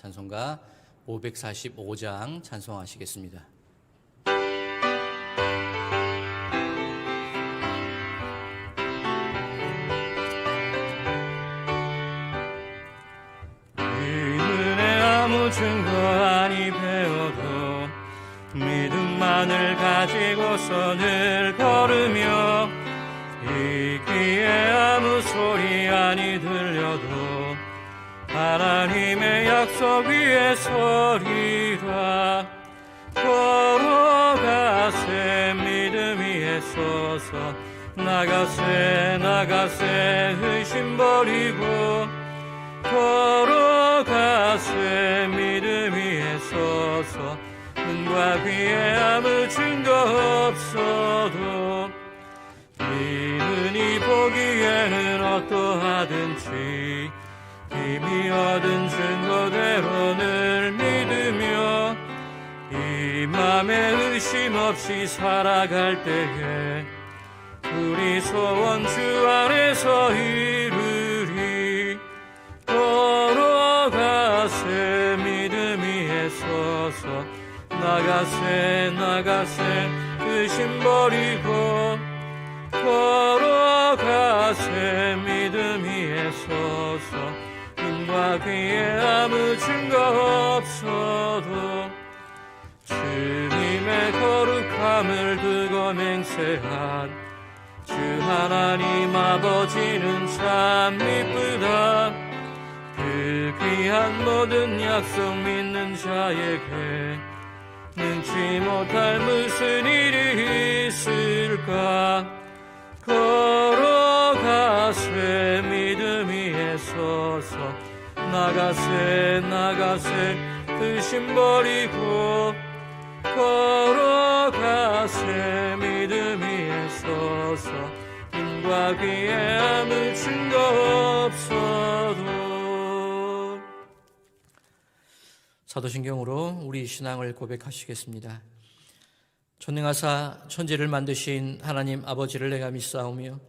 찬송가 545장 찬송하시겠습니다. 증거 아니 배워도 믿음만을 가지고서 늘 걸으며 이 귀에 아무 소리 아니 들려도 하나님의 약속 위에 서리라. 걸어가세 믿음 위에 서서 나가세 의심 버리고 걸어가세 믿음 위에 서서 눈과 귀에 아무 증거 없어도 이른이 보기에는 어떠하든지 이미 얻은 증거대로 늘 믿으며 이 맘에 의심 없이 살아갈 때에 우리 소원 주 안에서 이루리. 걸어가세 믿음 위에 서서 나가세 의심 버리고 걸어가세 믿음 위에 서서 눈과 귀에 아무 증거 없어도 주님의 거룩함을 두고 맹세한 주 하나님 아버지는 참 이쁘다. 그 귀한 모든 약속 믿는 자에게 능치 못할 무슨 일이 있을까. 걸어가세 믿음 위에 서서 나가세 의심 버리고 걸어가세 믿음 위에 서서 눈과 귀에 아무 증거 없어도. 사도신경으로 우리 신앙을 고백하시겠습니다. 전능하사 천지를 만드신 하나님 아버지를 내가 믿사오며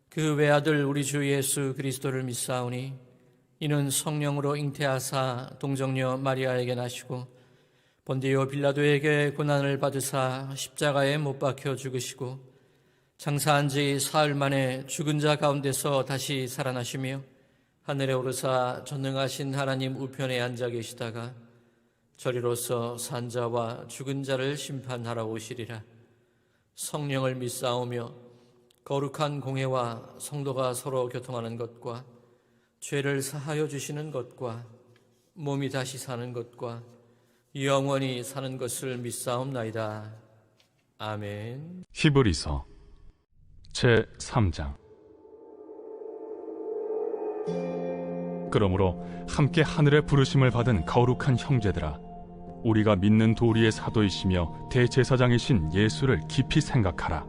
그 외아들 우리 주 예수 그리스도를 믿사오니 이는 성령으로 잉태하사 동정녀 마리아에게 나시고 본디오 빌라도에게 고난을 받으사 십자가에 못 박혀 죽으시고 장사한 지 사흘 만에 죽은 자 가운데서 다시 살아나시며 하늘에 오르사 전능하신 하나님 우편에 앉아 계시다가 저리로서 산 자와 죽은 자를 심판하러 오시리라. 성령을 믿사오며 거룩한 공회와 성도가 서로 교통하는 것과 죄를 사하여 주시는 것과 몸이 다시 사는 것과 영원히 사는 것을 믿사옵나이다. 아멘. 히브리서 제3장. 그러므로 함께 하늘의 부르심을 받은 거룩한 형제들아, 우리가 믿는 도리의 사도이시며 대제사장이신 예수를 깊이 생각하라.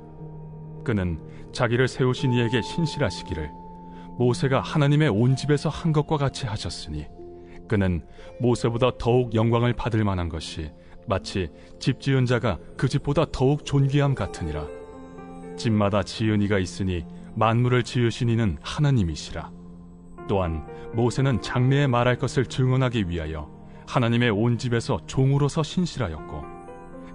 그는 자기를 세우신 이에게 신실하시기를 모세가 하나님의 온 집에서 한 것과 같이 하셨으니 그는 모세보다 더욱 영광을 받을 만한 것이 마치 집 지은 자가 그 집보다 더욱 존귀함 같으니라. 집마다 지은 이가 있으니 만물을 지으신 이는 하나님이시라. 또한 모세는 장래에 말할 것을 증언하기 위하여 하나님의 온 집에서 종으로서 신실하였고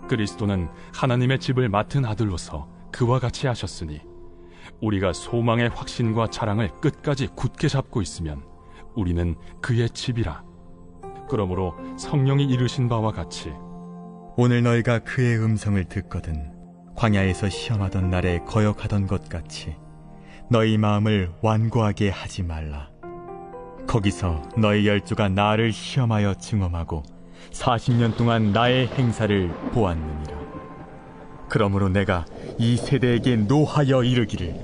그리스도는 하나님의 집을 맡은 아들로서 그와 같이 하셨으니 우리가 소망의 확신과 자랑을 끝까지 굳게 잡고 있으면 우리는 그의 집이라. 그러므로 성령이 이르신 바와 같이 오늘 너희가 그의 음성을 듣거든 광야에서 시험하던 날에 거역하던 것 같이 너희 마음을 완고하게 하지 말라. 거기서 너희 열조가 나를 시험하여 증험하고 40년 동안 나의 행사를 보았느니라. 그러므로 내가 이 세대에게 노하여 이르기를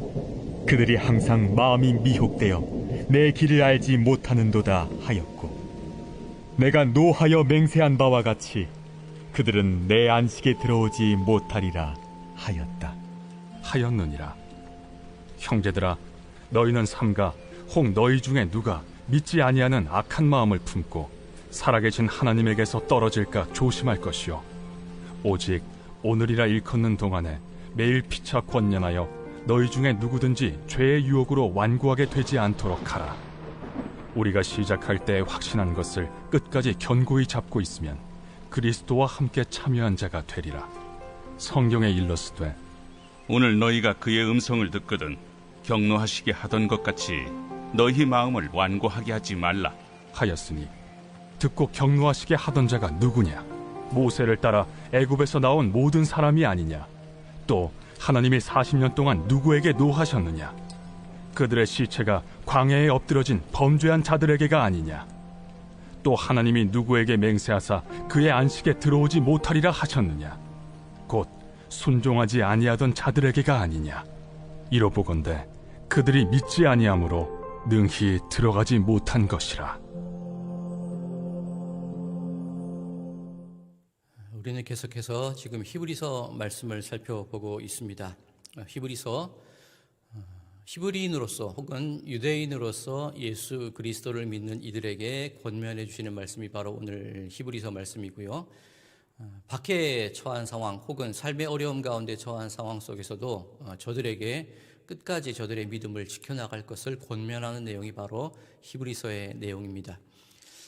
그들이 항상 마음이 미혹되어 내 길을 알지 못하는도다 하였고, 내가 노하여 맹세한 바와 같이 그들은 내 안식에 들어오지 못하리라 하였느니라. 형제들아, 너희는 삼가 혹 너희 중에 누가 믿지 아니하는 악한 마음을 품고 살아계신 하나님에게서 떨어질까 조심할 것이요, 오직 오늘이라 일컫는 동안에 매일 피차 권면하여 너희 중에 누구든지 죄의 유혹으로 완고하게 되지 않도록 하라. 우리가 시작할 때 확신한 것을 끝까지 견고히 잡고 있으면 그리스도와 함께 참여한 자가 되리라. 성경에 일렀으되 오늘 너희가 그의 음성을 듣거든 격노하시게 하던 것 같이 너희 마음을 완고하게 하지 말라 하였으니 듣고 격노하시게 하던 자가 누구냐? 모세를 따라 애굽에서 나온 모든 사람이 아니냐? 또 하나님이 40년 동안 누구에게 노하셨느냐? 그들의 시체가 광야에 엎드러진 범죄한 자들에게가 아니냐? 또 하나님이 누구에게 맹세하사 그의 안식에 들어오지 못하리라 하셨느냐? 곧 순종하지 아니하던 자들에게가 아니냐? 이로보건대 그들이 믿지 아니하므로 능히 들어가지 못한 것이라. 우리는 계속해서 지금 히브리서 말씀을 살펴보고 있습니다. 히브리인으로서 혹은 유대인으로서 예수 그리스도를 믿는 이들에게 권면해 주시는 말씀이 바로 오늘 히브리서 말씀이고요. 박해에 처한 상황 혹은 삶의 어려움 가운데 처한 상황 속에서도 저들에게 끝까지 저들의 믿음을 지켜나갈 것을 권면하는 내용이 바로 히브리서의 내용입니다.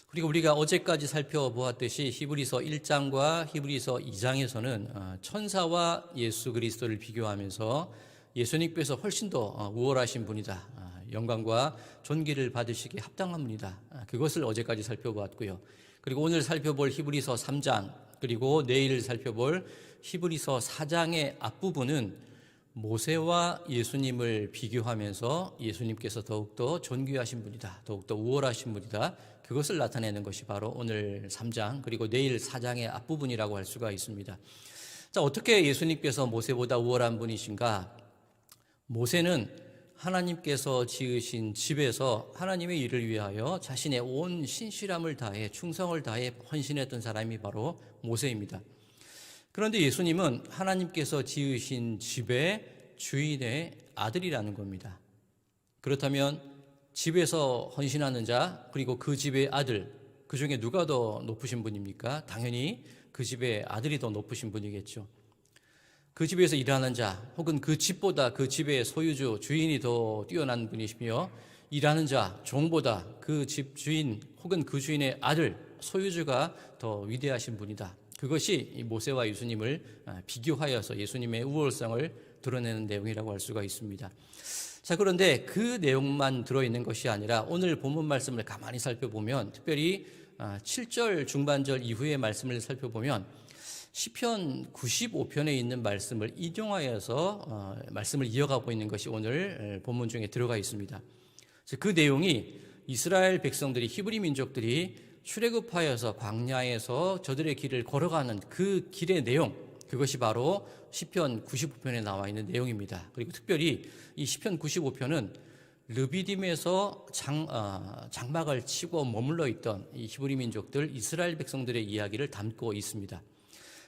그리고 우리가 어제까지 살펴보았듯이 히브리서 1장과 히브리서 2장에서는 천사와 예수 그리스도를 비교하면서 예수님께서 훨씬 더 우월하신 분이다, 영광과 존귀를 받으시기에 합당한 분이다, 그것을 어제까지 살펴보았고요. 그리고 오늘 살펴볼 히브리서 3장 그리고 내일 살펴볼 히브리서 4장의 앞부분은 모세와 예수님을 비교하면서 예수님께서 더욱더 존귀하신 분이다, 더욱더 우월하신 분이다, 그것을 나타내는 것이 바로 오늘 3장 그리고 내일 4장의 앞부분이라고 할 수가 있습니다. 자, 어떻게 예수님께서 모세보다 우월한 분이신가? 모세는 하나님께서 지으신 집에서 하나님의 일을 위하여 자신의 온 신실함을 다해 충성을 다해 헌신했던 사람이 바로 모세입니다. 그런데 예수님은 하나님께서 지으신 집의 주인의 아들이라는 겁니다. 그렇다면 집에서 헌신하는 자 그리고 그 집의 아들, 그 중에 누가 더 높으신 분입니까? 당연히 그 집의 아들이 더 높으신 분이겠죠. 그 집에서 일하는 자 혹은 그 집보다 그 집의 소유주, 주인이 더 뛰어난 분이시며 일하는 자, 종보다 그 집 주인 혹은 그 주인의 아들, 소유주가 더 위대하신 분이다. 그것이 모세와 예수님을 비교하여서 예수님의 우월성을 드러내는 내용이라고 할 수가 있습니다. 자, 그런데 그 내용만 들어있는 것이 아니라 오늘 본문 말씀을 가만히 살펴보면, 특별히 7절 중반절 이후의 말씀을 살펴보면 시편 95편에 있는 말씀을 인용하여서 말씀을 이어가고 있는 것이 오늘 본문 중에 들어가 있습니다. 그 내용이 이스라엘 백성들이, 히브리 민족들이 출애굽하여서 광야에서 저들의 길을 걸어가는 그 길의 내용, 그것이 바로 시편 95편에 나와 있는 내용입니다. 그리고 특별히 이 시편 95편은 르비딤에서 장막을 치고 머물러 있던 이 히브리 민족들, 이스라엘 백성들의 이야기를 담고 있습니다.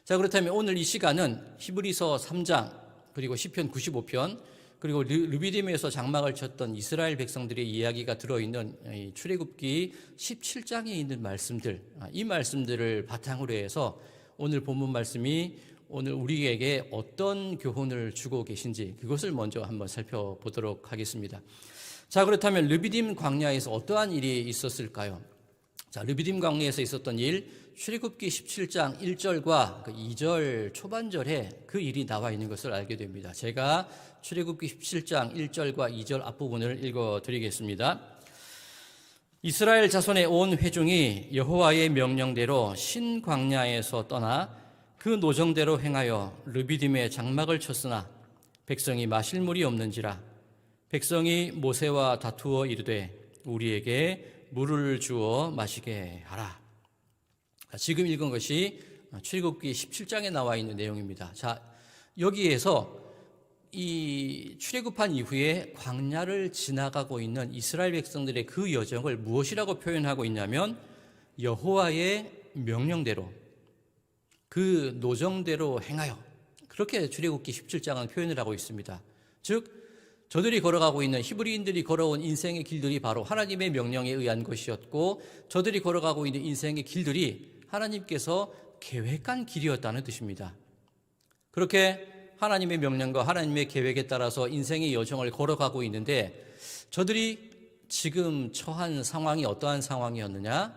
자, 그렇다면 오늘 이 시간은 히브리서 3장 그리고 시편 95편 그리고 르비딤에서 장막을 쳤던 이스라엘 백성들의 이야기가 들어있는 출애굽기 17장에 있는 말씀들, 이 말씀들을 바탕으로 해서 오늘 본문 말씀이 오늘 우리에게 어떤 교훈을 주고 계신지 그것을 먼저 한번 살펴보도록 하겠습니다. 자, 그렇다면 르비딤 광야에서 어떠한 일이 있었을까요? 자, 르비딤 광야에서 있었던 일, 출애굽기 17장 1절과 2절 초반절에 그 일이 나와 있는 것을 알게 됩니다. 제가 출애굽기 17장 1절과 2절 앞부분을 읽어드리겠습니다. 이스라엘 자손의 온 회중이 여호와의 명령대로 신광야에서 떠나 그 노정대로 행하여 르비딤에 장막을 쳤으나 백성이 마실 물이 없는지라. 백성이 모세와 다투어 이르되 우리에게 물을 주어 마시게 하라. 지금 읽은 것이 출애굽기 17장에 나와 있는 내용입니다. 자, 여기에서 이 출애굽한 이후에 광야를 지나가고 있는 이스라엘 백성들의 그 여정을 무엇이라고 표현하고 있냐면 여호와의 명령대로, 그 노정대로 행하여, 그렇게 출애굽기 17장은 표현을 하고 있습니다. 즉 저들이 걸어가고 있는, 히브리인들이 걸어온 인생의 길들이 바로 하나님의 명령에 의한 것이었고, 저들이 걸어가고 있는 인생의 길들이 하나님께서 계획한 길이었다는 뜻입니다. 그렇게 하나님의 명령과 하나님의 계획에 따라서 인생의 여정을 걸어가고 있는데, 저들이 지금 처한 상황이 어떠한 상황이었느냐?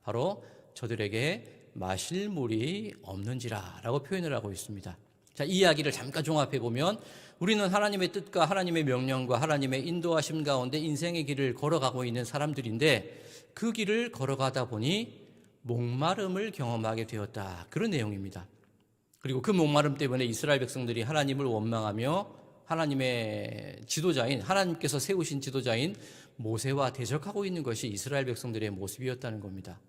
바로 저들에게 마실 물이 없는지라 라고 표현을 하고 있습니다. 자, 이 이야기를 잠깐 종합해 보면 우리는 하나님의 뜻과 하나님의 명령과 하나님의 인도하심 가운데 인생의 길을 걸어가고 있는 사람들인데 그 길을 걸어가다 보니 목마름을 경험하게 되었다. 그런 내용입니다. 그리고 그 목마름 때문에 이스라엘 백성들이 하나님을 원망하며 하나님의 지도자인, 하나님께서 세우신 지도자인 모세와 대적하고 있는 것이 이스라엘 백성들의 모습이었다는 겁니다.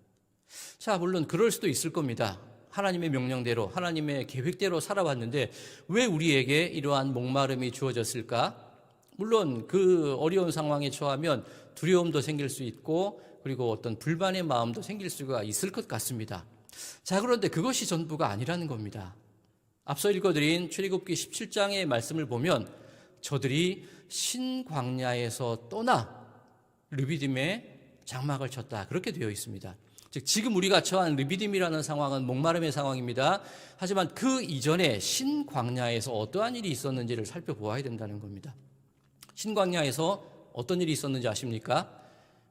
자, 물론 그럴 수도 있을 겁니다. 하나님의 명령대로, 하나님의 계획대로 살아왔는데 왜 우리에게 이러한 목마름이 주어졌을까? 물론 그 어려운 상황에 처하면 두려움도 생길 수 있고 그리고 어떤 불만의 마음도 생길 수가 있을 것 같습니다. 자, 그런데 그것이 전부가 아니라는 겁니다. 앞서 읽어드린 출애굽기 17장의 말씀을 보면 저들이 신광야에서 떠나 르비딤에 장막을 쳤다. 그렇게 되어 있습니다. 즉 지금 우리가 처한 르비딤이라는 상황은 목마름의 상황입니다. 하지만 그 이전에 신광야에서 어떠한 일이 있었는지를 살펴보아야 된다는 겁니다. 신광야에서 어떤 일이 있었는지 아십니까?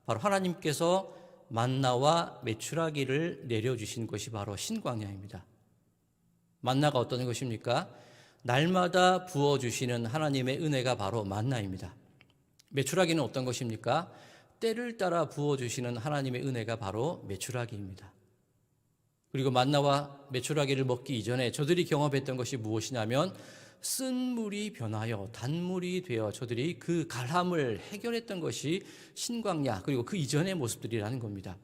바로 하나님께서 만나와 메추라기를 내려주신 것이 바로 신광야입니다. 만나가 어떤 것입니까? 날마다 부어주시는 하나님의 은혜가 바로 만나입니다. 메추라기는 어떤 것입니까? 때를 따라 부어주시는 하나님의 은혜가 바로 메추라기입니다. 그리고 만나와 메추라기를 먹기 이전에 저들이 경험했던 것이 무엇이냐면 쓴 물이 변하여 단물이 되어 저들이 그 갈함을 해결했던 것이 신광야 그리고 그 이전의 모습들이라는 겁니다.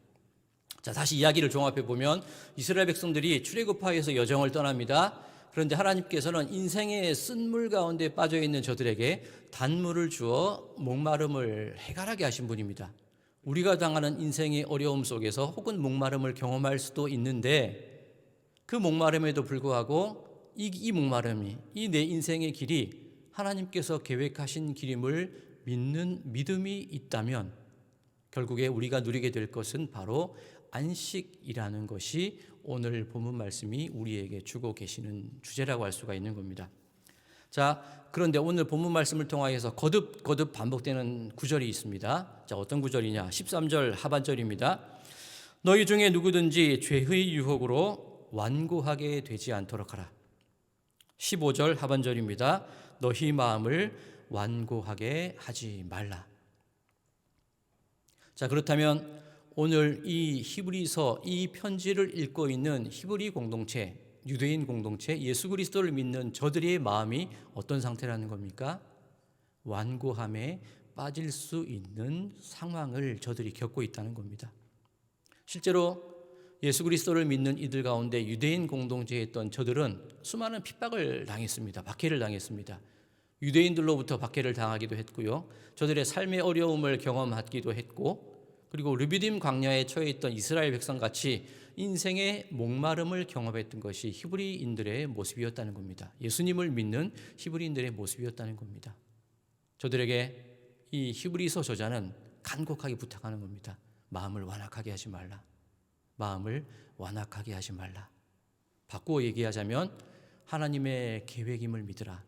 자, 다시 이야기를 종합해 보면 이스라엘 백성들이 출애굽하여서 여정을 떠납니다. 그런데 하나님께서는 인생의 쓴물 가운데 빠져있는 저들에게 단물을 주어 목마름을 해결하게 하신 분입니다. 우리가 당하는 인생의 어려움 속에서 혹은 목마름을 경험할 수도 있는데 그 목마름에도 불구하고 이 목마름이, 이 내 인생의 길이 하나님께서 계획하신 길임을 믿는 믿음이 있다면 결국에 우리가 누리게 될 것은 바로 안식이라는 것이 오늘 본문 말씀이 우리에게 주고 계시는 주제라고 할 수가 있는 겁니다. 자, 그런데 오늘 본문 말씀을 통하여서 거듭 반복되는 구절이 있습니다. 자, 어떤 구절이냐? 13절 하반절입니다. 너희 중에 누구든지 죄의 유혹으로 완고하게 되지 않도록 하라. 15절 하반절입니다. 너희 마음을 완고하게 하지 말라. 자, 그렇다면 오늘 이 히브리서 이 편지를 읽고 있는 히브리 공동체, 유대인 공동체, 예수 그리스도를 믿는 저들의 마음이 어떤 상태라는 겁니까? 완고함에 빠질 수 있는 상황을 저들이 겪고 있다는 겁니다. 실제로 예수 그리스도를 믿는 이들 가운데 유대인 공동체에 있던 저들은 수많은 핍박을 당했습니다. 박해를 당했습니다. 유대인들로부터 박해를 당하기도 했고요. 저들의 삶의 어려움을 경험하기도 했고 그리고 르비딤 광야에 처해 있던 이스라엘 백성같이 인생의 목마름을 경험했던 것이 히브리인들의 모습이었다는 겁니다. 예수님을 믿는 히브리인들의 모습이었다는 겁니다. 저들에게 이 히브리서 저자는 간곡하게 부탁하는 겁니다. 마음을 완악하게 하지 말라. 마음을 완악하게 하지 말라. 바꾸어 얘기하자면 하나님의 계획임을 믿으라.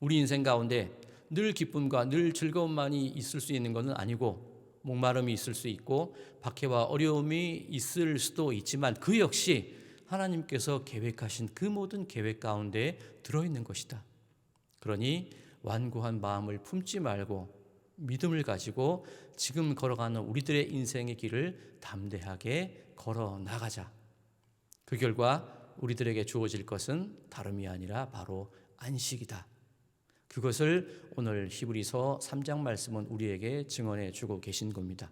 우리 인생 가운데 늘 기쁨과 늘 즐거움만이 있을 수 있는 것은 아니고 목마름이 있을 수 있고 박해와 어려움이 있을 수도 있지만 그 역시 하나님께서 계획하신 그 모든 계획 가운데 들어있는 것이다. 그러니 완고한 마음을 품지 말고 믿음을 가지고 지금 걸어가는 우리들의 인생의 길을 담대하게 걸어 나가자. 그 결과 우리들에게 주어질 것은 다름이 아니라 바로 안식이다. 그것을 오늘 히브리서 3장 말씀은 우리에게 증언해 주고 계신 겁니다.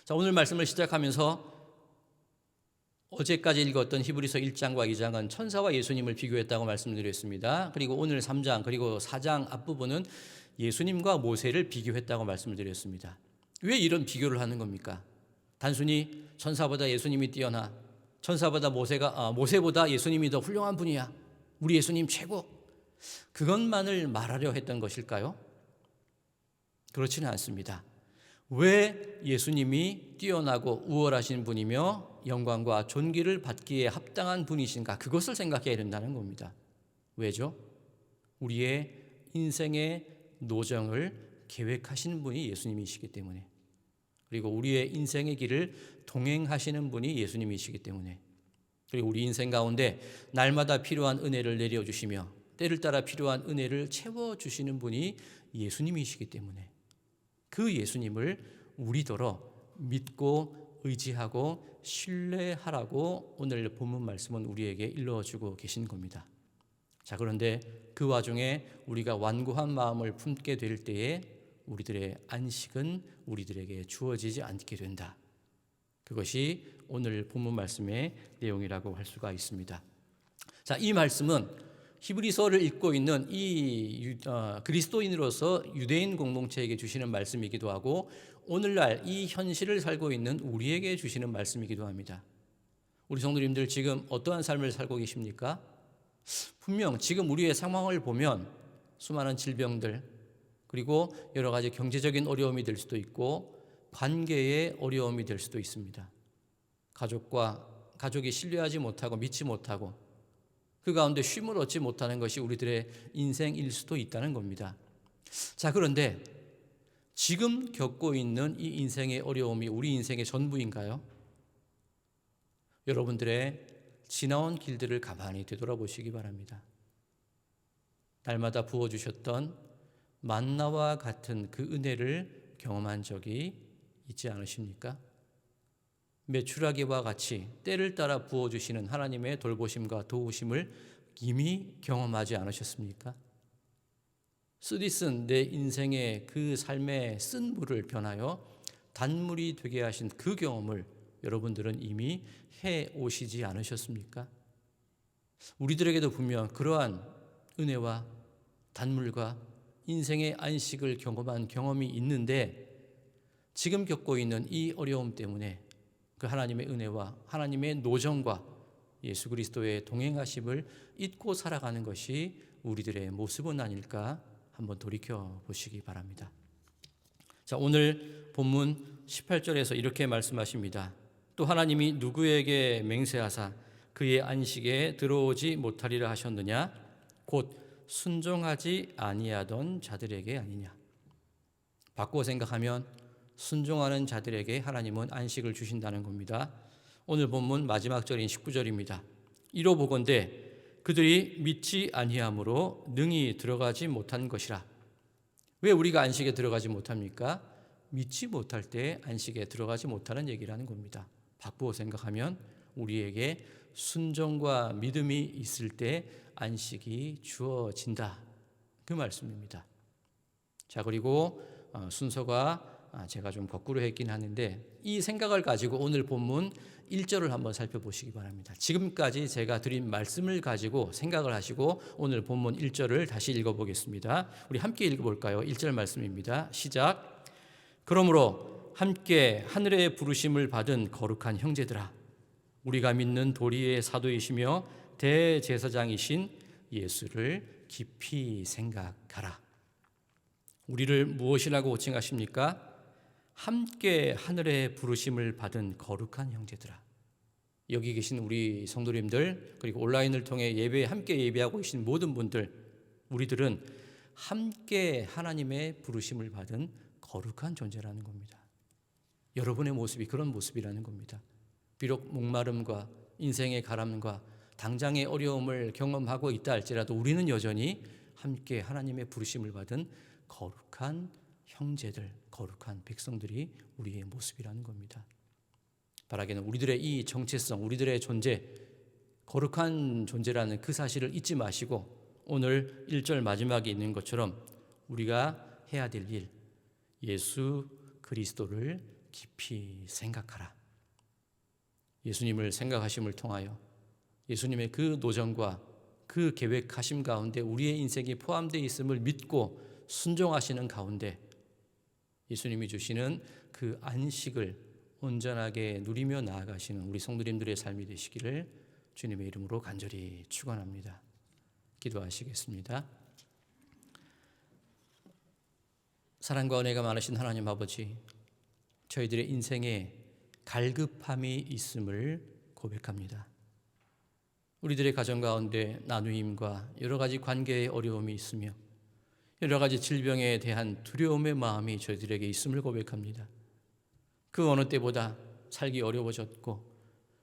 자, 오늘 말씀을 시작하면서 어제까지 읽었던 히브리서 1장과 2장은 천사와 예수님을 비교했다고 말씀드렸습니다. 그리고 오늘 3장 그리고 4장 앞부분은 예수님과 모세를 비교했다고 말씀을 드렸습니다. 왜 이런 비교를 하는 겁니까? 단순히 천사보다 예수님이 뛰어나 모세보다 예수님이 더 훌륭한 분이야. 우리 예수님 최고. 그것만을 말하려 했던 것일까요? 그렇지는 않습니다. 왜 예수님이 뛰어나고 우월하신 분이며 영광과 존귀를 받기에 합당한 분이신가? 그것을 생각해야 된다는 겁니다. 왜죠? 우리의 인생의 노정을 계획하시는 분이 예수님이시기 때문에, 그리고 우리의 인생의 길을 동행하시는 분이 예수님이시기 때문에, 그리고 우리 인생 가운데 날마다 필요한 은혜를 내려주시며 때를 따라 필요한 은혜를 채워주시는 분이 예수님이시기 때문에 그 예수님을 우리더러 믿고 의지하고 신뢰하라고 오늘 본문 말씀은 우리에게 일러주고 계신 겁니다. 자, 그런데 그 와중에 우리가 완고한 마음을 품게 될 때에 우리들의 안식은 우리들에게 주어지지 않게 된다. 그것이 오늘 본문 말씀의 내용이라고 할 수가 있습니다. 자, 이 말씀은 히브리서를 읽고 있는 이 그리스도인으로서 유대인 공동체에게 주시는 말씀이기도 하고 오늘날 이 현실을 살고 있는 우리에게 주시는 말씀이기도 합니다. 우리 성도님들 지금 어떠한 삶을 살고 계십니까? 분명 지금 우리의 상황을 보면 수많은 질병들, 그리고 여러 가지 경제적인 어려움이 될 수도 있고 관계의 어려움이 될 수도 있습니다. 가족이 신뢰하지 못하고 믿지 못하고 그 가운데 쉼을 얻지 못하는 것이 우리들의 인생일 수도 있다는 겁니다. 자, 그런데 지금 겪고 있는 이 인생의 어려움이 우리 인생의 전부인가요? 여러분들의 지나온 길들을 가만히 되돌아보시기 바랍니다. 날마다 부어주셨던 만나와 같은 그 은혜를 경험한 적이 있지 않으십니까? 메추라기와 같이 때를 따라 부어주시는 하나님의 돌보심과 도우심을 이미 경험하지 않으셨습니까? 쓰디쓴 내 인생의 그 삶의 쓴 물을 변하여 단물이 되게 하신 그 경험을 여러분들은 이미 해 오시지 않으셨습니까? 우리들에게도 분명 그러한 은혜와 단물과 인생의 안식을 경험한 경험이 있는데 지금 겪고 있는 이 어려움 때문에 그 하나님의 은혜와 하나님의 노정과 예수 그리스도의 동행하심을 잊고 살아가는 것이 우리들의 모습은 아닐까 한번 돌이켜 보시기 바랍니다. 자, 오늘 본문 18절에서 이렇게 말씀하십니다. 또 하나님이 누구에게 맹세하사 그의 안식에 들어오지 못하리라 하셨느냐? 곧 순종하지 아니하던 자들에게 아니냐. 바꾸어 생각하면 순종하는 자들에게 하나님은 안식을 주신다는 겁니다. 오늘 본문 마지막 절인 19절입니다. 이로 보건대 그들이 믿지 아니함으로 능히 들어가지 못한 것이라. 왜 우리가 안식에 들어가지 못합니까? 믿지 못할 때 안식에 들어가지 못하는 얘기라는 겁니다. 바꾸어 생각하면 우리에게 순종과 믿음이 있을 때 안식이 주어진다, 그 말씀입니다. 자, 그리고 순서가 제가 좀 거꾸로 했긴 하는데 이 생각을 가지고 오늘 본문 1절을 한번 살펴보시기 바랍니다. 지금까지 제가 드린 말씀을 가지고 생각을 하시고 오늘 본문 1절을 다시 읽어보겠습니다. 우리 함께 읽어볼까요? 1절 말씀입니다. 시작. 그러므로 함께 하늘의 부르심을 받은 거룩한 형제들아, 우리가 믿는 도리의 사도이시며 대제사장이신 예수를 깊이 생각하라. 우리를 무엇이라고 호칭하십니까? 함께 하늘의 부르심을 받은 거룩한 형제들아. 여기 계신 우리 성도님들, 그리고 온라인을 통해 예배에 함께 예배하고 계신 모든 분들, 우리들은 함께 하나님의 부르심을 받은 거룩한 존재라는 겁니다. 여러분의 모습이 그런 모습이라는 겁니다. 비록 목마름과 인생의 가람과 당장의 어려움을 경험하고 있다 할지라도 우리는 여전히 함께 하나님의 부르심을 받은 거룩한 형제들, 거룩한 백성들이 우리의 모습이라는 겁니다. 바라기는 우리들의 이 정체성, 우리들의 존재, 거룩한 존재라는 그 사실을 잊지 마시고 오늘 1절 마지막에 있는 것처럼 우리가 해야 될 일, 예수 그리스도를 깊이 생각하라. 예수님을 생각하심을 통하여 예수님의 그 노정과 그 계획하심 가운데 우리의 인생이 포함되어 있음을 믿고 순종하시는 가운데 예수님이 주시는 그 안식을 온전하게 누리며 나아가시는 우리 성도님들의 삶이 되시기를 주님의 이름으로 간절히 축원합니다. 기도하시겠습니다. 사랑과 은혜가 많으신 하나님 아버지, 저희들의 인생에 갈급함이 있음을 고백합니다. 우리들의 가정 가운데 나누임과 여러 가지 관계의 어려움이 있으며 여러 가지 질병에 대한 두려움의 마음이 저희들에게 있음을 고백합니다. 그 어느 때보다 살기 어려워졌고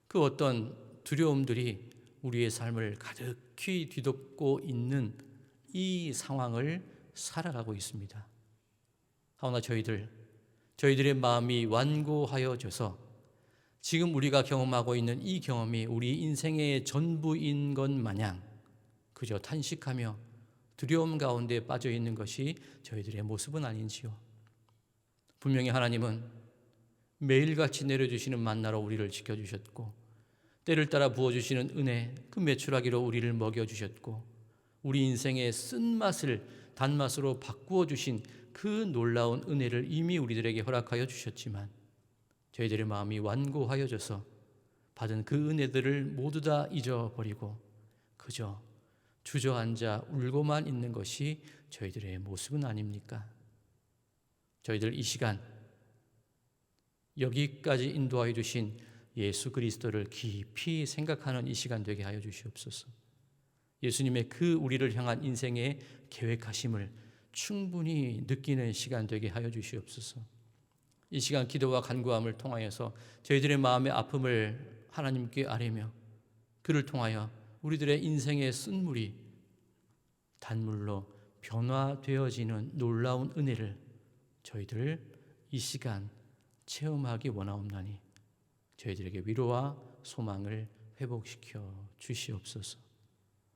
그 어떤 두려움들이 우리의 삶을 가득히 뒤덮고 있는 이 상황을 살아가고 있습니다. 하오나 저희들의 마음이 완고하여져서 지금 우리가 경험하고 있는 이 경험이 우리 인생의 전부인 것 마냥 그저 탄식하며 두려움 가운데 빠져 있는 것이 저희들의 모습은 아닌지요. 분명히 하나님은 매일같이 내려주시는 만나로 우리를 지켜주셨고 때를 따라 부어주시는 은혜 그 메추라기로 우리를 먹여주셨고 우리 인생의 쓴맛을 단맛으로 바꾸어 주신 그 놀라운 은혜를 이미 우리들에게 허락하여 주셨지만 저희들의 마음이 완고하여져서 받은 그 은혜들을 모두 다 잊어버리고 그저 주저앉아 울고만 있는 것이 저희들의 모습은 아닙니까? 저희들 이 시간 여기까지 인도하여 주신 예수 그리스도를 깊이 생각하는 이 시간 되게 하여 주시옵소서. 예수님의 그 우리를 향한 인생의 계획하심을 충분히 느끼는 시간 되게 하여 주시옵소서. 이 시간 기도와 간구함을 통하여서 저희들의 마음의 아픔을 하나님께 아뢰며 그를 통하여 우리들의 인생의 쓴물이 단물로 변화되어지는 놀라운 은혜를 저희들 이 시간 체험하기 원하옵나니 저희들에게 위로와 소망을 회복시켜 주시옵소서.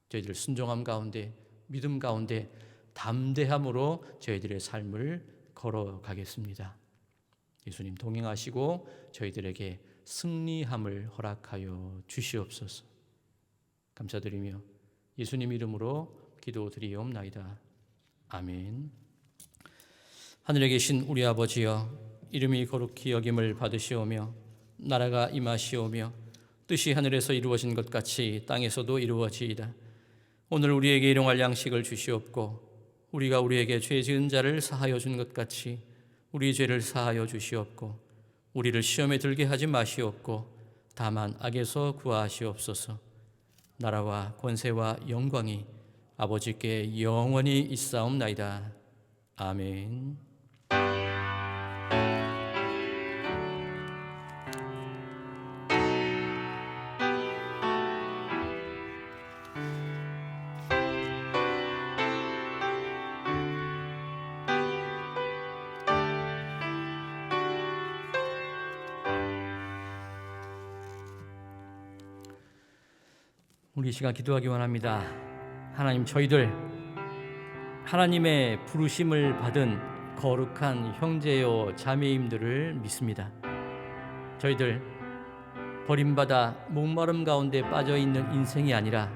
저희들 순종함 가운데 믿음 가운데 담대함으로 저희들의 삶을 걸어가겠습니다. 예수님 동행하시고 저희들에게 승리함을 허락하여 주시옵소서. 감사드리며 예수님 이름으로 기도드리옵나이다. 아멘. 하늘에 계신 우리 아버지여, 이름이 거룩히 여김을 받으시오며 나라가 임하시오며 뜻이 하늘에서 이루어진 것 같이 땅에서도 이루어지이다. 오늘 우리에게 일용할 양식을 주시옵고 우리가 우리에게 죄 지은 자를 사하여 준 것 같이 우리 죄를 사하여 주시옵고 우리를 시험에 들게 하지 마시옵고 다만 악에서 구하시옵소서. 나라와 권세와 영광이 아버지께 영원히 있사옵나이다. 아멘. 우리 이 시간 기도하기 원합니다. 하나님, 저희들 하나님의 부르심을 받은 거룩한 형제요 자매임들을 믿습니다. 저희들 버림받아 목마름 가운데 빠져있는 인생이 아니라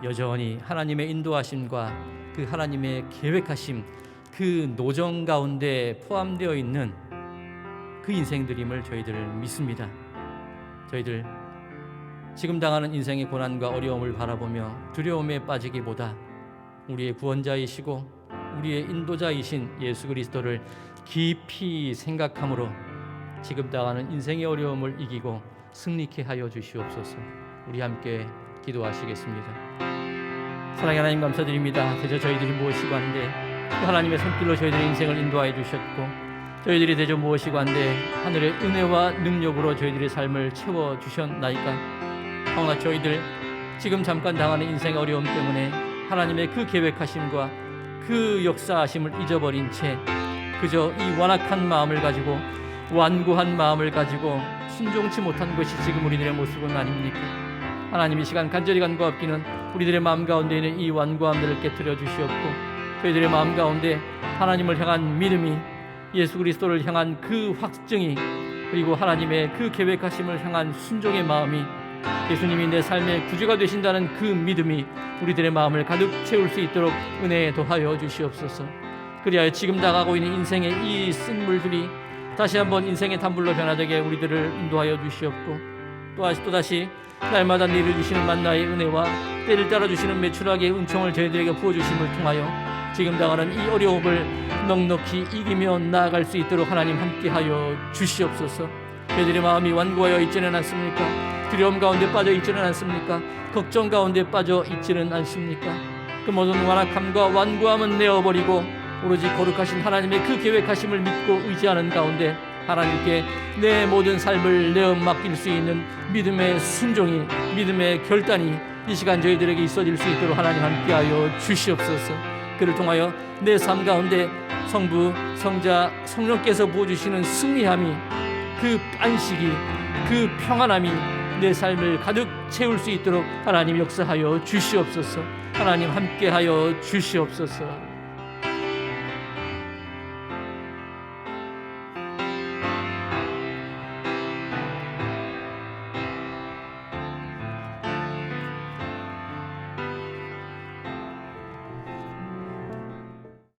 여전히 하나님의 인도하심과 그 하나님의 계획하심, 그 노정 가운데 포함되어 있는 그 인생들임을 저희들 믿습니다. 저희들 지금 당하는 인생의 고난과 어려움을 바라보며 두려움에 빠지기보다 우리의 구원자이시고 우리의 인도자이신 예수 그리스도를 깊이 생각함으로 지금 당하는 인생의 어려움을 이기고 승리케 하여 주시옵소서. 우리 함께 기도하시겠습니다. 사랑의 하나님, 감사드립니다. 대저 저희들이 무엇이고 한데 그 하나님의 손길로 저희들의 인생을 인도하여 주셨고 저희들이 대저 무엇이고 한데 하늘의 은혜와 능력으로 저희들의 삶을 채워주셨나이까. 그러나 저희들 지금 잠깐 당하는 인생의 어려움 때문에 하나님의 그 계획하심과 그 역사하심을 잊어버린 채 그저 이 완악한 마음을 가지고 완고한 마음을 가지고 순종치 못한 것이 지금 우리들의 모습은 아닙니까? 하나님, 이 시간 간절히 간구하옵기는 우리들의 마음 가운데 있는 이 완고함들을 깨트려 주시옵고 저희들의 마음 가운데 하나님을 향한 믿음이, 예수 그리스도를 향한 그 확증이, 그리고 하나님의 그 계획하심을 향한 순종의 마음이, 예수님이 내 삶의 구주가 되신다는 그 믿음이 우리들의 마음을 가득 채울 수 있도록 은혜에 더하여 주시옵소서. 그리하여 지금 나가고 있는 인생의 이 쓴물들이 다시 한번 인생의 단물로 변화되게 우리들을 인도하여 주시옵고 또다시 날마다 내려 주시는 만나의 은혜와 때를 따라 주시는 메추라기의 은총을 저희들에게 부어주심을 통하여 지금 당하는 이 어려움을 넉넉히 이기며 나아갈 수 있도록 하나님 함께하여 주시옵소서. 저희들의 마음이 완고하여 있지는 않습니까? 두려움 가운데 빠져 있지는 않습니까? 걱정 가운데 빠져 있지는 않습니까? 그 모든 완악함과 완고함은 내어버리고 오로지 거룩하신 하나님의 그 계획하심을 믿고 의지하는 가운데 하나님께 내 모든 삶을 내어 맡길 수 있는 믿음의 순종이, 믿음의 결단이 이 시간 저희들에게 있어질 수 있도록 하나님 함께하여 주시옵소서. 그를 통하여 내 삶 가운데 성부, 성자, 성령께서 부어주시는 승리함이, 그 안식이, 그 평안함이 내 삶을 가득 채울 수 있도록 하나님 역사하여 주시옵소서. 하나님 함께하여 주시옵소서.